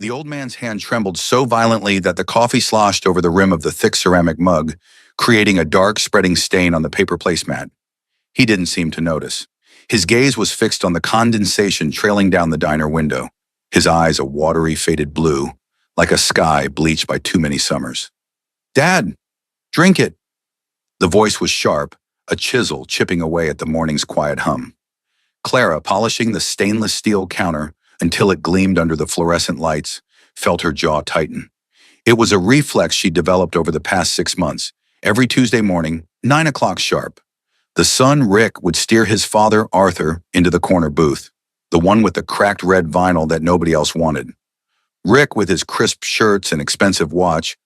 The old man's hand trembled so violently that the coffee sloshed over the rim of the thick ceramic mug, creating a dark, spreading stain on the paper placemat. He didn't seem to notice. His gaze was fixed on the condensation trailing down the diner window, his eyes a watery, faded blue, like a sky bleached by too many summers. "Dad, drink it." The voice was sharp, a chisel chipping away at the morning's quiet hum. Clara, polishing the stainless steel counter until it gleamed under the fluorescent lights, felt her jaw tighten. It was a reflex she developed over the past 6 months. Every Tuesday morning, 9 o'clock sharp, the son, Rick, would steer his father, Arthur, into the corner booth, the one with the cracked red vinyl that nobody else wanted. Rick, with his crisp shirts and expensive watch,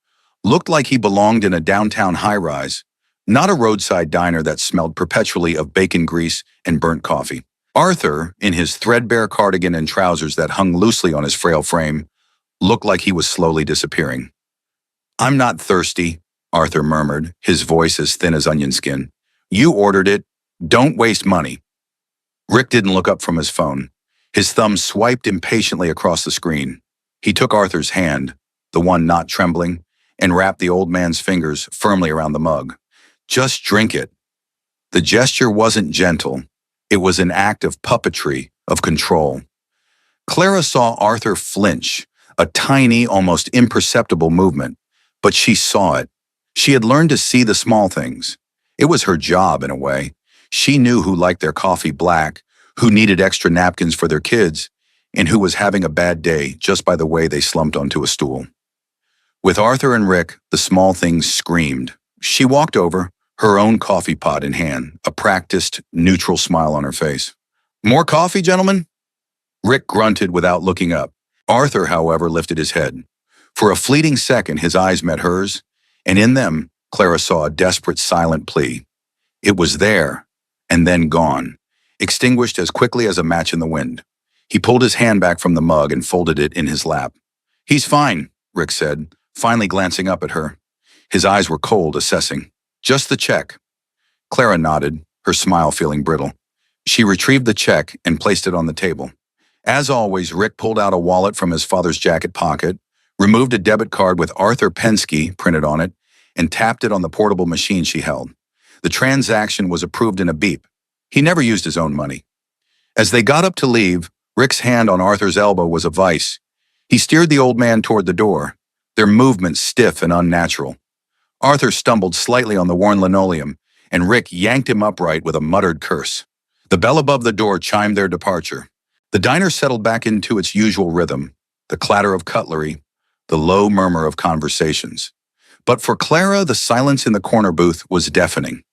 looked like he belonged in a downtown high-rise, not a roadside diner that smelled perpetually of bacon grease and burnt coffee. Arthur, in his threadbare cardigan and trousers that hung loosely on his frail frame, looked like he was slowly disappearing. "I'm not thirsty," Arthur murmured, his voice as thin as onion skin. "You ordered it. Don't waste money." Rick didn't look up from his phone. His thumb swiped impatiently across the screen. He took Arthur's hand, the one not trembling, and wrapped the old man's fingers firmly around the mug. "Just drink it." The gesture wasn't gentle. It was an act of puppetry, of control. Clara saw Arthur flinch, a tiny, almost imperceptible movement, but she saw it. She had learned to see the small things. It was her job, in a way. She knew who liked their coffee black, who needed extra napkins for their kids, and who was having a bad day just by the way they slumped onto a stool. With Arthur and Rick, the small things screamed. She walked over, her own coffee pot in hand, a practiced, neutral smile on her face. "More coffee, gentlemen?" Rick grunted without looking up. Arthur, however, lifted his head. For a fleeting second, his eyes met hers, and in them, Clara saw a desperate, silent plea. It was there, and then gone, extinguished as quickly as a match in the wind. He pulled his hand back from the mug and folded it in his lap. "He's fine," Rick said, finally glancing up at her. His eyes were cold, assessing. "Just the check." Clara nodded, her smile feeling brittle. She retrieved the check and placed it on the table. As always, Rick pulled out a wallet from his father's jacket pocket, removed a debit card with Arthur Penske printed on it, and tapped it on the portable machine she held. The transaction was approved in a beep. He never used his own money. As they got up to leave, Rick's hand on Arthur's elbow was a vice. He steered the old man toward the door, their movements stiff and unnatural. Arthur stumbled slightly on the worn linoleum, and Rick yanked him upright with a muttered curse. The bell above the door chimed their departure. The diner settled back into its usual rhythm, the clatter of cutlery, the low murmur of conversations. But for Clara, the silence in the corner booth was deafening.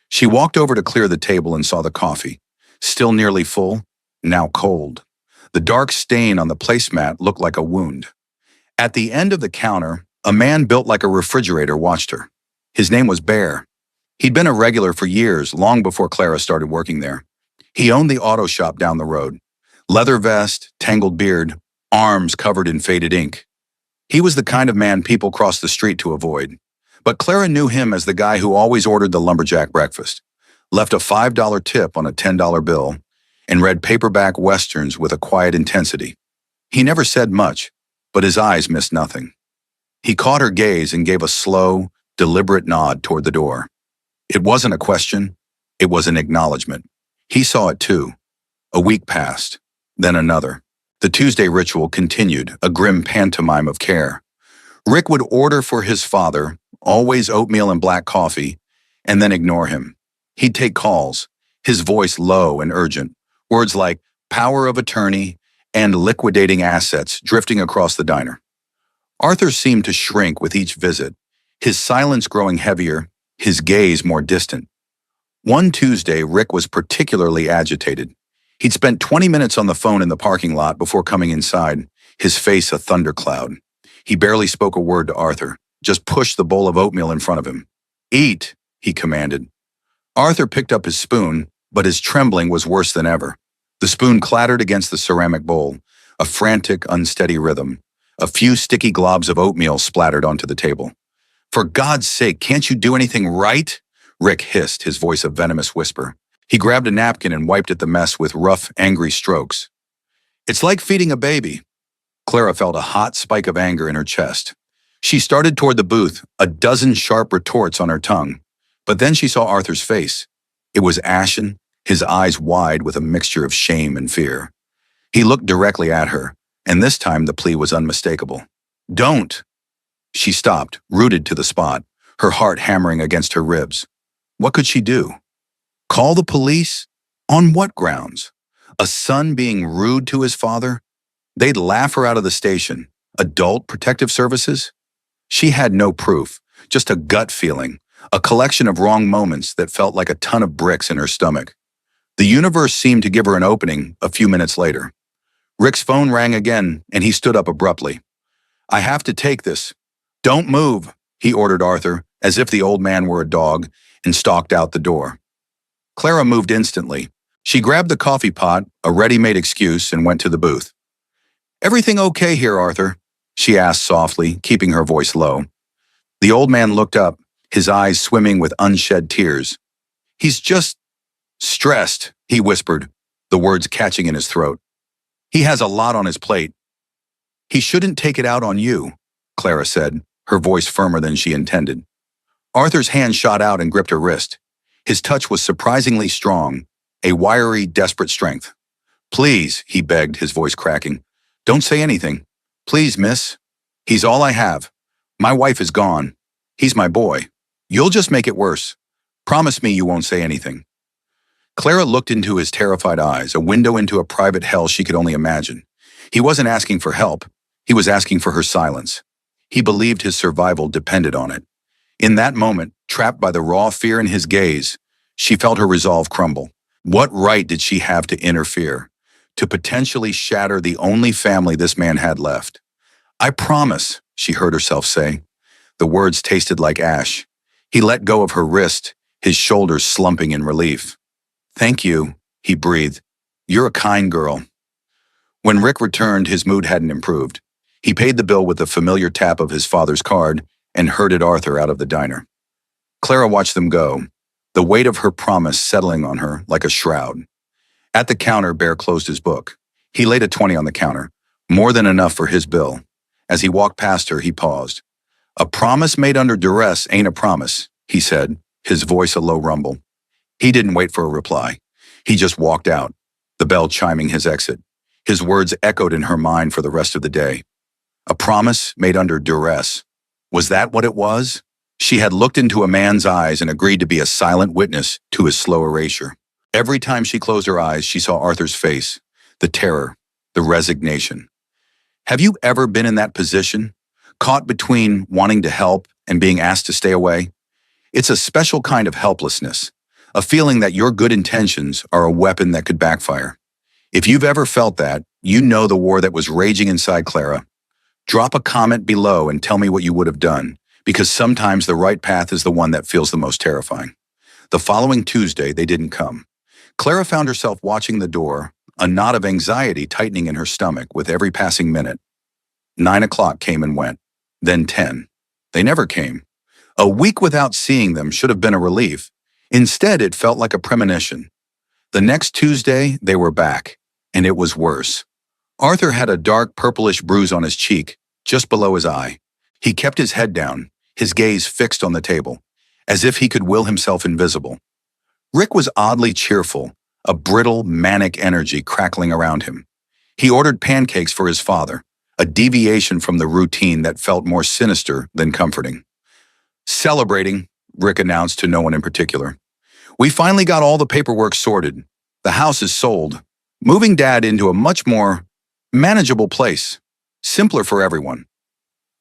She walked over to clear the table and saw the coffee, still nearly full, now cold. The dark stain on the placemat looked like a wound. At the end of the counter, a man built like a refrigerator watched her. His name was Bear. He'd been a regular for years, long before Clara started working there. He owned the auto shop down the road. Leather vest, tangled beard, arms covered in faded ink. He was the kind of man people crossed the street to avoid. But Clara knew him as the guy who always ordered the lumberjack breakfast, left a $5 tip on a $10 bill, and read paperback westerns with a quiet intensity. He never said much, but his eyes missed nothing. He caught her gaze and gave a slow, deliberate nod toward the door. It wasn't a question, it was an acknowledgement. He saw it too. A week passed, then another. The Tuesday ritual continued, a grim pantomime of care. Rick would order for his father, always oatmeal and black coffee, and then ignore him. He'd take calls, his voice low and urgent, words like power of attorney and liquidating assets drifting across the diner. Arthur seemed to shrink with each visit, his silence growing heavier, his gaze more distant. One Tuesday, Rick was particularly agitated. He'd spent 20 minutes on the phone in the parking lot before coming inside, his face a thundercloud. He barely spoke a word to Arthur, just pushed the bowl of oatmeal in front of him. "Eat," he commanded. Arthur picked up his spoon, but his trembling was worse than ever. The spoon clattered against the ceramic bowl, a frantic, unsteady rhythm. A few sticky globs of oatmeal splattered onto the table. "For God's sake, can't you do anything right?" Rick hissed, his voice a venomous whisper. He grabbed a napkin and wiped at the mess with rough, angry strokes. "It's like feeding a baby." Clara felt a hot spike of anger in her chest. She started toward the booth, a dozen sharp retorts on her tongue. But then she saw Arthur's face. It was ashen, his eyes wide with a mixture of shame and fear. He looked directly at her, and this time the plea was unmistakable. Don't! She stopped, rooted to the spot, her heart hammering against her ribs. What could she do? Call the police? On what grounds? A son being rude to his father? They'd laugh her out of the station. Adult protective services? She had no proof, just a gut feeling, a collection of wrong moments that felt like a ton of bricks in her stomach. The universe seemed to give her an opening a few minutes later. Rick's phone rang again, and he stood up abruptly. I have to take this. Don't move, he ordered Arthur, as if the old man were a dog, and stalked out the door. Clara moved instantly. She grabbed the coffee pot, a ready-made excuse, and went to the booth. Everything okay here, Arthur? She asked softly, keeping her voice low. The old man looked up, his eyes swimming with unshed tears. He's just stressed, he whispered, the words catching in his throat. He has a lot on his plate. He shouldn't take it out on you, Clara said, her voice firmer than she intended. Arthur's hand shot out and gripped her wrist. His touch was surprisingly strong, a wiry, desperate strength. Please, he begged, his voice cracking. Don't say anything. Please, miss. He's all I have. My wife is gone. He's my boy. You'll just make it worse. Promise me you won't say anything. Clara looked into his terrified eyes, a window into a private hell she could only imagine. He wasn't asking for help. He was asking for her silence. He believed his survival depended on it. In that moment, trapped by the raw fear in his gaze, she felt her resolve crumble. What right did she have to interfere? To potentially shatter the only family this man had left? I promise, she heard herself say. The words tasted like ash. He let go of her wrist, his shoulders slumping in relief. Thank you, he breathed. You're a kind girl. When Rick returned, his mood hadn't improved. He paid the bill with the familiar tap of his father's card and herded Arthur out of the diner. Clara watched them go, the weight of her promise settling on her like a shroud. At the counter, Bear closed his book. He laid a 20 on the counter, more than enough for his bill. As he walked past her, he paused. A promise made under duress ain't a promise, he said, his voice a low rumble. He didn't wait for a reply. He just walked out, the bell chiming his exit. His words echoed in her mind for the rest of the day. A promise made under duress. Was that what it was? She had looked into a man's eyes and agreed to be a silent witness to his slow erasure. Every time she closed her eyes, she saw Arthur's face, the terror, the resignation. Have you ever been in that position, caught between wanting to help and being asked to stay away? It's a special kind of helplessness, a feeling that your good intentions are a weapon that could backfire. If you've ever felt that, you know the war that was raging inside Clara. Drop a comment below and tell me what you would have done, because sometimes the right path is the one that feels the most terrifying. The following Tuesday, they didn't come. Clara found herself watching the door, a knot of anxiety tightening in her stomach with every passing minute. 9 o'clock came and went, then 10. They never came. A week without seeing them should have been a relief. Instead, it felt like a premonition. The next Tuesday, they were back, and it was worse. Arthur had a dark purplish bruise on his cheek, just below his eye. He kept his head down, his gaze fixed on the table, as if he could will himself invisible. Rick was oddly cheerful, a brittle, manic energy crackling around him. He ordered pancakes for his father, a deviation from the routine that felt more sinister than comforting. Celebrating, Rick announced to no one in particular. We finally got all the paperwork sorted. The house is sold, moving Dad into a much more manageable place, simpler for everyone.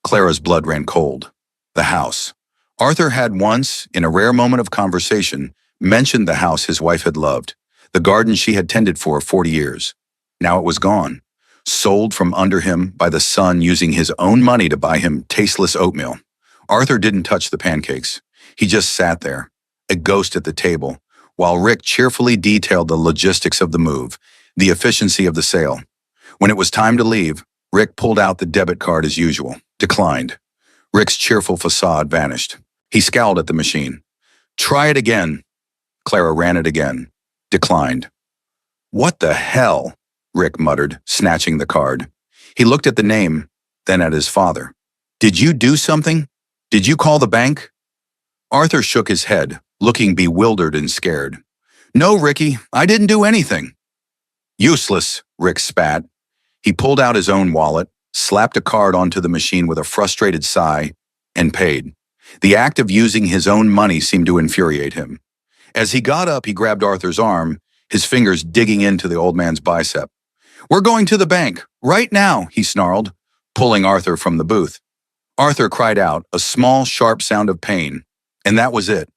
Clara's blood ran cold. The house. Arthur had once, in a rare moment of conversation, mentioned the house his wife had loved, the garden she had tended for 40 years. Now it was gone, sold from under him by the son using his own money to buy him tasteless oatmeal. Arthur didn't touch the pancakes. He just sat there, a ghost at the table, while Rick cheerfully detailed the logistics of the move, the efficiency of the sale. When it was time to leave, Rick pulled out the debit card as usual, declined. Rick's cheerful facade vanished. He scowled at the machine. Try it again. Clara ran it again. Declined. What the hell? Rick muttered, snatching the card. He looked at the name, then at his father. Did you do something? Did you call the bank? Arthur shook his head, looking bewildered and scared. No, Ricky, I didn't do anything. Useless, Rick spat. He pulled out his own wallet, slapped a card onto the machine with a frustrated sigh, and paid. The act of using his own money seemed to infuriate him. As he got up, he grabbed Arthur's arm, his fingers digging into the old man's bicep. We're going to the bank, right now, he snarled, pulling Arthur from the booth. Arthur cried out, a small, sharp sound of pain. And that was it.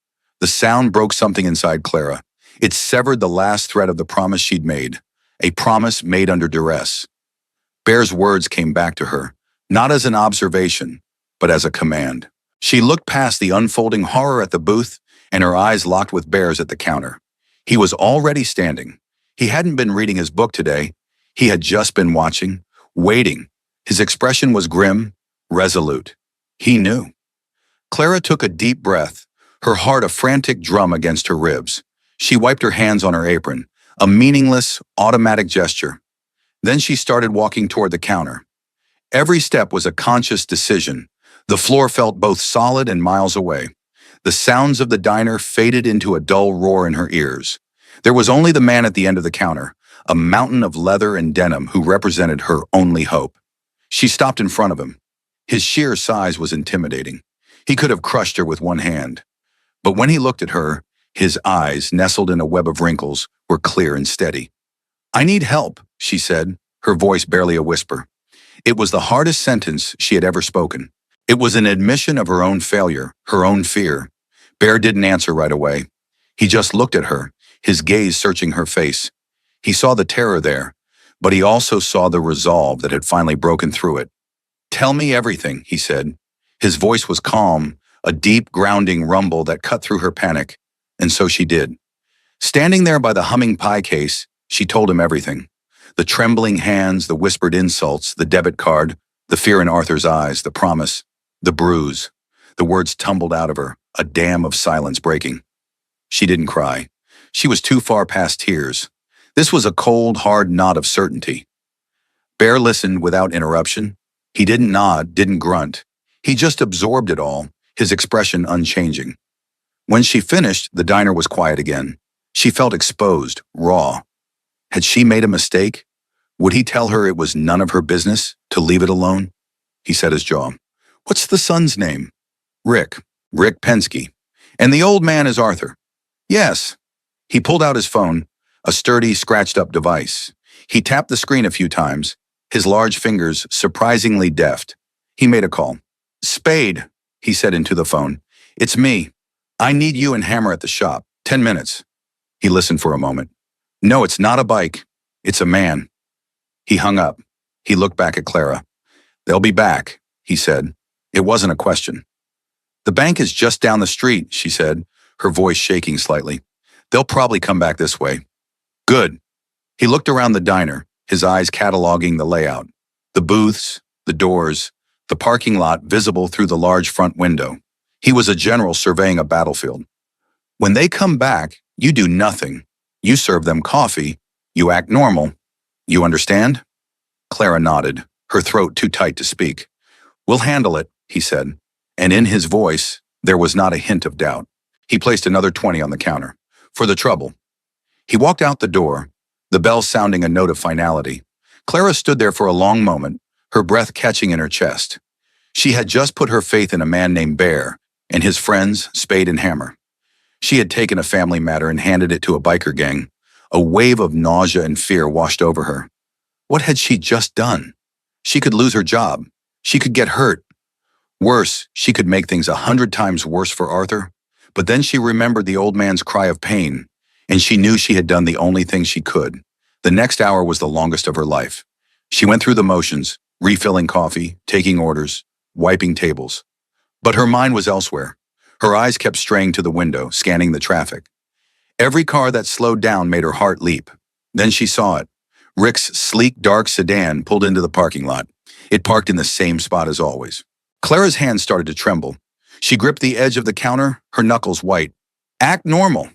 The sound broke something inside Clara. It severed the last thread of the promise she'd made, a promise made under duress. Bear's words came back to her, not as an observation, but as a command. She looked past the unfolding horror at the booth, and her eyes locked with Bear's at the counter. He was already standing. He hadn't been reading his book today. He had just been watching, waiting. His expression was grim, resolute. He knew. Clara took a deep breath, her heart a frantic drum against her ribs. She wiped her hands on her apron, a meaningless, automatic gesture. Then she started walking toward the counter. Every step was a conscious decision. The floor felt both solid and miles away. The sounds of the diner faded into a dull roar in her ears. There was only the man at the end of the counter, a mountain of leather and denim who represented her only hope. She stopped in front of him. His sheer size was intimidating. He could have crushed her with one hand. But when he looked at her, his eyes, nestled in a web of wrinkles, were clear and steady. I need help, she said, her voice barely a whisper. It was the hardest sentence she had ever spoken. It was an admission of her own failure, her own fear. Bear didn't answer right away. He just looked at her, his gaze searching her face. He saw the terror there, but he also saw the resolve that had finally broken through it. Tell me everything, he said. His voice was calm, a deep, grounding rumble that cut through her panic, and so she did. Standing there by the humming pie case, she told him everything. The trembling hands, the whispered insults, the debit card, the fear in Arthur's eyes, the promise, the bruise. The words tumbled out of her, a dam of silence breaking. She didn't cry. She was too far past tears. This was a cold, hard knot of certainty. Bear listened without interruption. He didn't nod, didn't grunt. He just absorbed it all, his expression unchanging. When she finished, the diner was quiet again. She felt exposed, raw. Had she made a mistake? Would he tell her it was none of her business, to leave it alone? He set his jaw. What's the son's name? Rick Pensky. And the old man is Arthur. Yes. He pulled out his phone, a sturdy, scratched-up device. He tapped the screen a few times, his large fingers surprisingly deft. He made a call. Spade, he said into the phone. It's me. I need you and Hammer at the shop. 10 minutes. He listened for a moment. No, it's not a bike. It's a man. He hung up. He looked back at Clara. They'll be back, he said. It wasn't a question. The bank is just down the street, she said, her voice shaking slightly. They'll probably come back this way. Good. He looked around the diner, his eyes cataloging the layout. The booths, the doors, the parking lot visible through the large front window. He was a general surveying a battlefield. When they come back, you do nothing. You serve them coffee. You act normal. You understand? Clara nodded, her throat too tight to speak. We'll handle it, he said, and in his voice, there was not a hint of doubt. He placed another 20 on the counter. For the trouble. He walked out the door, the bell sounding a note of finality. Clara stood there for a long moment, her breath catching in her chest. She had just put her faith in a man named Bear and his friends, Spade and Hammer. She had taken a family matter and handed it to a biker gang. A wave of nausea and fear washed over her. What had she just done? She could lose her job. She could get hurt. Worse, she could make things 100 times worse for Arthur. But then she remembered the old man's cry of pain, and she knew she had done the only thing she could. The next hour was the longest of her life. She went through the motions, refilling coffee, taking orders, wiping tables. But her mind was elsewhere. Her eyes kept straying to the window, scanning the traffic. Every car that slowed down made her heart leap. Then she saw it. Rick's sleek, dark sedan pulled into the parking lot. It parked in the same spot as always. Clara's hands started to tremble. She gripped the edge of the counter, her knuckles white. Act normal.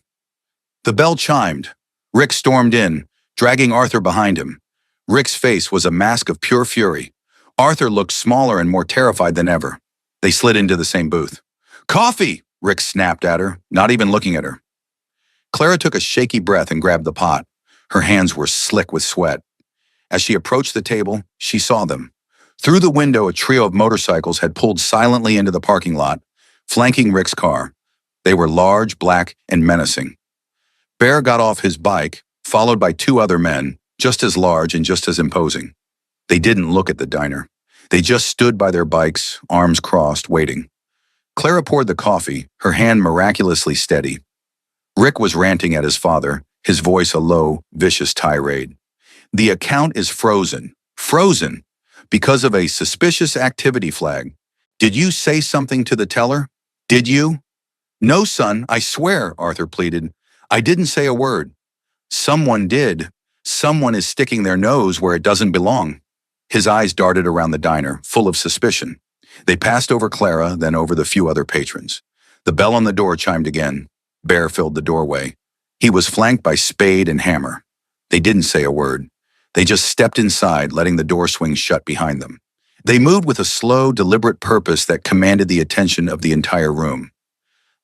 The bell chimed. Rick stormed in, dragging Arthur behind him. Rick's face was a mask of pure fury. Arthur looked smaller and more terrified than ever. They slid into the same booth. "Coffee!" Rick snapped at her, not even looking at her. Clara took a shaky breath and grabbed the pot. Her hands were slick with sweat. As she approached the table, she saw them. Through the window, a trio of motorcycles had pulled silently into the parking lot, flanking Rick's car. They were large, black, and menacing. Bear got off his bike, followed by two other men, just as large and just as imposing. They didn't look at the diner. They just stood by their bikes, arms crossed, waiting. Clara poured the coffee, her hand miraculously steady. Rick was ranting at his father, his voice a low, vicious tirade. "The account is frozen. Frozen! Because of a suspicious activity flag. Did you say something to the teller? Did you?" "No, son, I swear," Arthur pleaded. "I didn't say a word." "Someone did. Someone is sticking their nose where it doesn't belong." His eyes darted around the diner, full of suspicion. They passed over Clara, then over the few other patrons. The bell on the door chimed again. Bear filled the doorway. He was flanked by Spade and Hammer. They didn't say a word. They just stepped inside, letting the door swing shut behind them. They moved with a slow, deliberate purpose that commanded the attention of the entire room.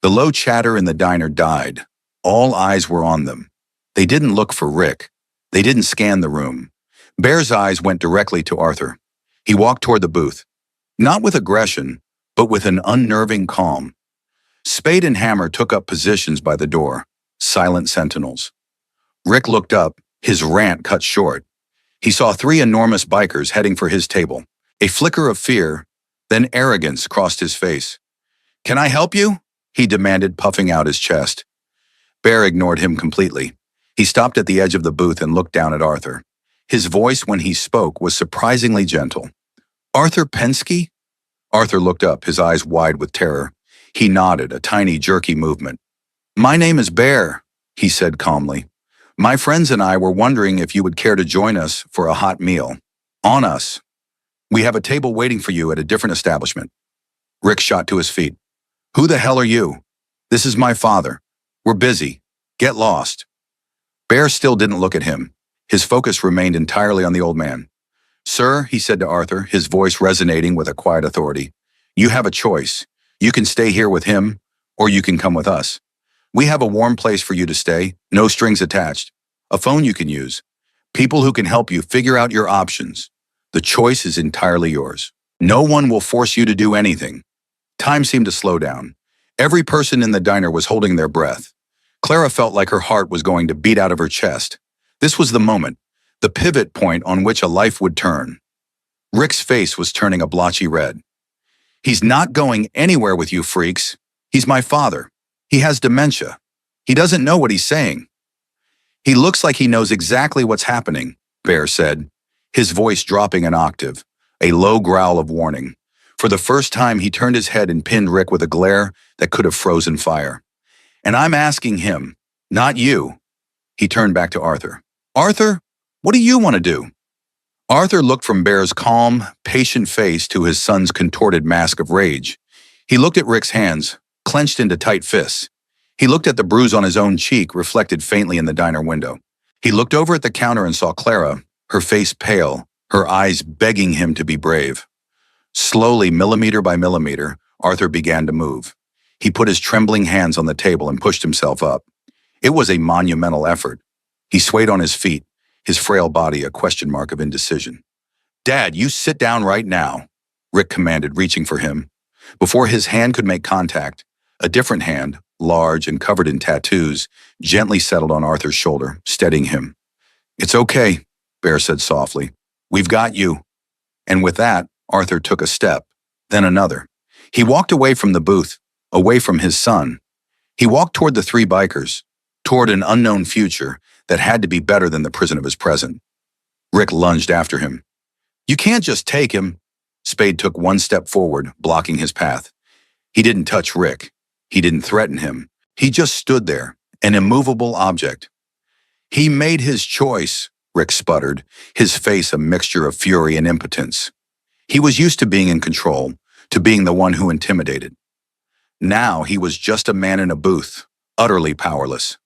The low chatter in the diner died. All eyes were on them. They didn't look for Rick. They didn't scan the room. Bear's eyes went directly to Arthur. He walked toward the booth. Not with aggression, but with an unnerving calm. Spade and Hammer took up positions by the door, silent sentinels. Rick looked up, his rant cut short. He saw three enormous bikers heading for his table. A flicker of fear, then arrogance crossed his face. "Can I help you?" he demanded, puffing out his chest. Bear ignored him completely. He stopped at the edge of the booth and looked down at Arthur. His voice, when he spoke, was surprisingly gentle. "Arthur Pensky?" Arthur looked up, his eyes wide with terror. He nodded, a tiny, jerky movement. "My name is Bear," he said calmly. "My friends and I were wondering if you would care to join us for a hot meal. On us. We have a table waiting for you at a different establishment." Rick shot to his feet. "Who the hell are you?" "This is my father. We're busy. Get lost." Bear still didn't look at him. His focus remained entirely on the old man. "Sir," he said to Arthur, his voice resonating with a quiet authority, "you have a choice. You can stay here with him, or you can come with us. We have a warm place for you to stay, no strings attached. A phone you can use. People who can help you figure out your options. The choice is entirely yours. No one will force you to do anything." Time seemed to slow down. Every person in the diner was holding their breath. Clara felt like her heart was going to beat out of her chest. This was the moment, the pivot point on which a life would turn. Rick's face was turning a blotchy red. "He's not going anywhere with you freaks. He's my father. He has dementia. He doesn't know what he's saying." "He looks like he knows exactly what's happening," Bear said, his voice dropping an octave, a low growl of warning. For the first time, he turned his head and pinned Rick with a glare that could have frozen fire. "And I'm asking him, not you." He turned back to Arthur. "Arthur, what do you want to do?" Arthur looked from Bear's calm, patient face to his son's contorted mask of rage. He looked at Rick's hands, clenched into tight fists. He looked at the bruise on his own cheek, reflected faintly in the diner window. He looked over at the counter and saw Clara, her face pale, her eyes begging him to be brave. Slowly, millimeter by millimeter, Arthur began to move. He put his trembling hands on the table and pushed himself up. It was a monumental effort. He swayed on his feet, his frail body a question mark of indecision. "Dad, you sit down right now," Rick commanded, reaching for him. Before his hand could make contact, a different hand, large and covered in tattoos, gently settled on Arthur's shoulder, steadying him. "It's okay," Bear said softly. "We've got you." And with that, Arthur took a step, then another. He walked away from the booth, away from his son. He walked toward the three bikers, toward an unknown future that had to be better than the prison of his present. Rick lunged after him. "You can't just take him." Spade took one step forward, blocking his path. He didn't touch Rick. He didn't threaten him. He just stood there, an immovable object. "He made his choice," Rick sputtered, his face a mixture of fury and impotence. He was used to being in control, to being the one who intimidated. Now he was just a man in a booth, utterly powerless.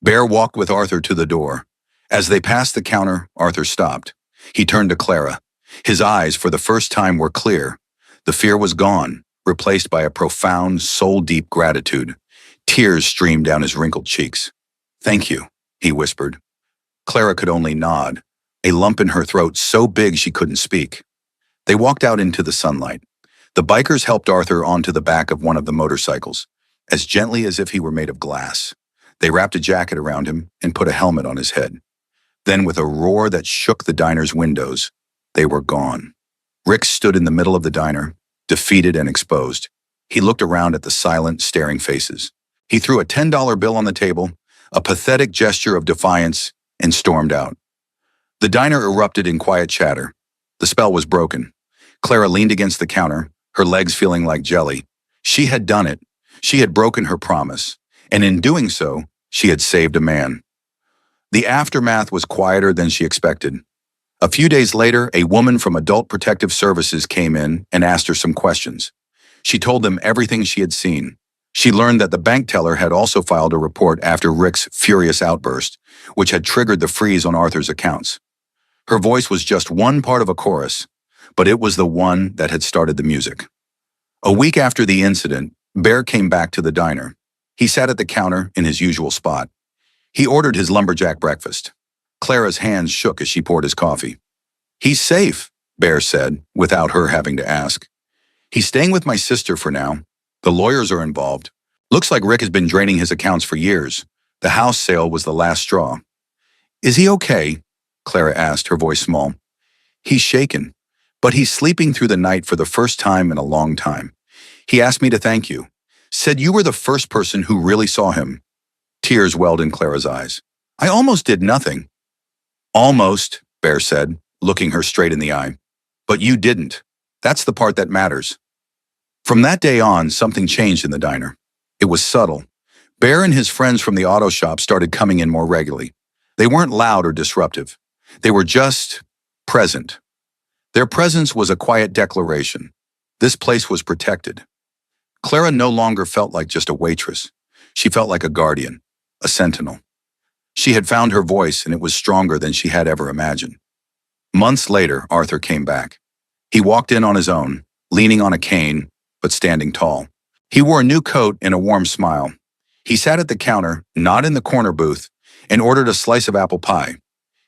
Bear walked with Arthur to the door. As they passed the counter, Arthur stopped. He turned to Clara. His eyes, for the first time, were clear. The fear was gone, replaced by a profound, soul-deep gratitude. Tears streamed down his wrinkled cheeks. "Thank you," he whispered. Clara could only nod, a lump in her throat so big she couldn't speak. They walked out into the sunlight. The bikers helped Arthur onto the back of one of the motorcycles, as gently as if he were made of glass. They wrapped a jacket around him and put a helmet on his head. Then, with a roar that shook the diner's windows, they were gone. Rick stood in the middle of the diner, defeated and exposed. He looked around at the silent, staring faces. He threw a $10 bill on the table, a pathetic gesture of defiance, and stormed out. The diner erupted in quiet chatter. The spell was broken. Clara leaned against the counter, her legs feeling like jelly. She had done it. She had broken her promise. And in doing so, she had saved a man. The aftermath was quieter than she expected. A few days later, a woman from Adult Protective Services came in and asked her some questions. She told them everything she had seen. She learned that the bank teller had also filed a report after Rick's furious outburst, which had triggered the freeze on Arthur's accounts. Her voice was just one part of a chorus, but it was the one that had started the music. A week after the incident, Bear came back to the diner. He sat at the counter in his usual spot. He ordered his lumberjack breakfast. Clara's hands shook as she poured his coffee. "He's safe," Bear said, without her having to ask. "He's staying with my sister for now. The lawyers are involved. Looks like Rick has been draining his accounts for years. The house sale was the last straw." "Is he okay?" Clara asked, her voice small. "He's shaken, but he's sleeping through the night for the first time in a long time. He asked me to thank you. Said you were the first person who really saw him." Tears welled in Clara's eyes. "I almost did nothing." "Almost," Bear said, looking her straight in the eye. "But you didn't. That's the part that matters." From that day on, something changed in the diner. It was subtle. Bear and his friends from the auto shop started coming in more regularly. They weren't loud or disruptive. They were just present. Their presence was a quiet declaration. This place was protected. Clara no longer felt like just a waitress. She felt like a guardian, a sentinel. She had found her voice, and it was stronger than she had ever imagined. Months later, Arthur came back. He walked in on his own, leaning on a cane, but standing tall. He wore a new coat and a warm smile. He sat at the counter, not in the corner booth, and ordered a slice of apple pie.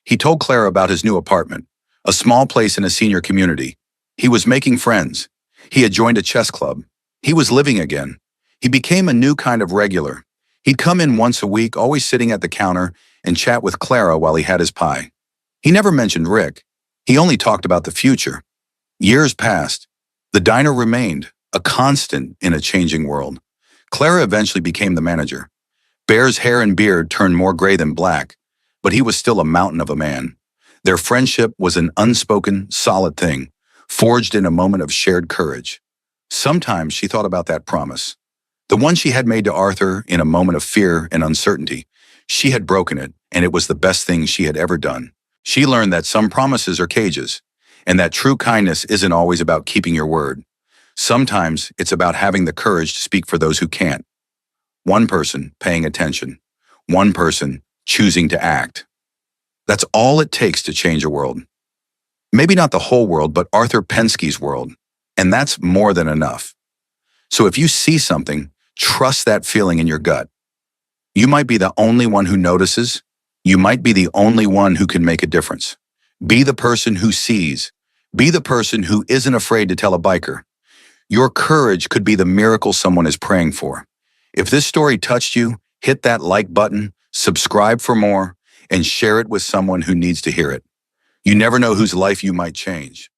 He told Clara about his new apartment, a small place in a senior community. He was making friends. He had joined a chess club. He was living again. He became a new kind of regular. He'd come in once a week, always sitting at the counter, and chat with Clara while he had his pie. He never mentioned Rick. He only talked about the future. Years passed. The diner remained, a constant in a changing world. Clara eventually became the manager. Bear's hair and beard turned more gray than black, but he was still a mountain of a man. Their friendship was an unspoken, solid thing, forged in a moment of shared courage. Sometimes she thought about that promise. The one she had made to Arthur in a moment of fear and uncertainty. She had broken it, and it was the best thing she had ever done. She learned that some promises are cages, and that true kindness isn't always about keeping your word. Sometimes it's about having the courage to speak for those who can't. One person paying attention. One person choosing to act. That's all it takes to change a world. Maybe not the whole world, but Arthur Penske's world. And that's more than enough. So if you see something, trust that feeling in your gut. You might be the only one who notices. You might be the only one who can make a difference. Be the person who sees. Be the person who isn't afraid to tell a biker. Your courage could be the miracle someone is praying for. If this story touched you, hit that like button, subscribe for more, and share it with someone who needs to hear it. You never know whose life you might change.